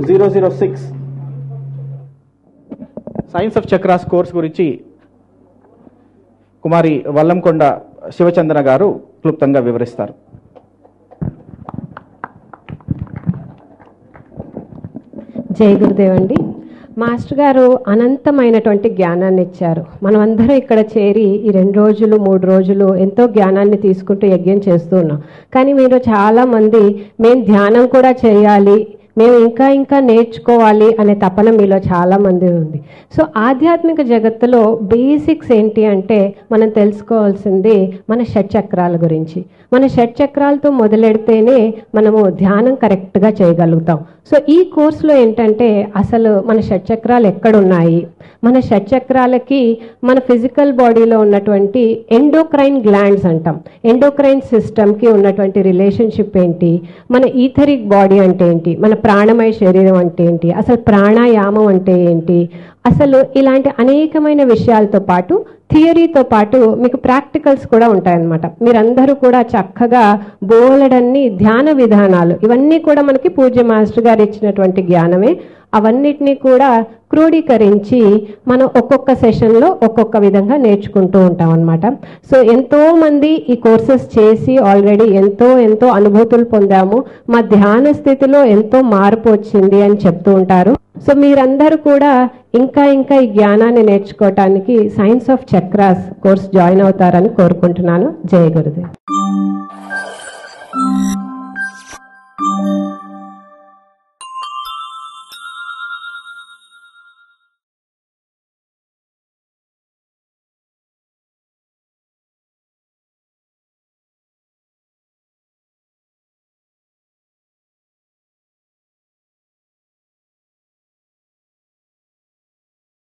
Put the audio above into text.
006 science of chakras course గురించి కుమారి వల్లంకొండ శివచందన గారు క్లుప్తంగా వివరిస్తారు. జై గురుదేవ్ అండి. మాస్టర్ గారు అనంతమైనటువంటి జ్ఞానాన్ని ఇచ్చారు. మనమందరం ఇక్కడ చేరి ఈ 2 రోజులు 3 రోజులు ఎంతో జ్ఞానాన్ని తీసుకుంటూ యజ్ఞం చేస్తూ ఉన్నాం. కానీ మీరు చాలామంది మేము ధ్యానం కూడా చేయాలి, మేము ఇంకా నేర్చుకోవాలి అనే తపన మీలో చాలామంది ఉంది. సో ఆధ్యాత్మిక జగత్తులో బేసిక్స్ ఏంటి అంటే మనం తెలుసుకోవాల్సింది మన షట్చక్రాల గురించి. మన షట్చక్రాలతో మొదలెడితేనే మనము ధ్యానం కరెక్ట్గా చేయగలుగుతాం. సో ఈ కోర్సులో ఏంటంటే అసలు మన షట్చక్రాలు ఎక్కడున్నాయి, మన షట్చక్రాలకి మన ఫిజికల్ బాడీలో ఉన్నటువంటి ఎండోక్రైన్ గ్లాండ్స్ అంటాం, ఎండోక్రైన్ సిస్టమ్కి ఉన్నటువంటి రిలేషన్షిప్ ఏంటి, మన ఈథరిక్ బాడీ అంటే ఏంటి, మన ప్రాణమయ శరీరం అంటే ఏంటి, అసలు ప్రాణాయామం అంటే ఏంటి, అసలు ఇలాంటి అనేకమైన విషయాలతో పాటు థియరీతో పాటు మీకు ప్రాక్టికల్స్ కూడా ఉంటాయన్నమాట. మీరందరూ కూడా చక్కగా బోలెడన్ని ధ్యాన విధానాలు ఇవన్నీ కూడా మనకి పూజ్య మాస్టర్ గారు ఇచ్చినటువంటి జ్ఞానమే. అవన్నిటినీ కూడా క్రోడీకరించి మనం ఒక్కొక్క సెషన్లో ఒక్కొక్క విధంగా నేర్చుకుంటూ ఉంటాం అన్నమాట. సో ఎంతోమంది ఈ కోర్సెస్ చేసి ఆల్రెడీ ఎంతో అనుభూతులు పొందాము, మా ధ్యాన స్థితిలో ఎంతో మార్పు వచ్చింది అని చెప్తూ ఉంటారు. సో మీరందరూ కూడా ఇంకా ఈ జ్ఞానాన్ని నేర్చుకోవటానికి science of chakras course join అవుతారని కోరుకుంటున్నాను. జై గురుదేవ్.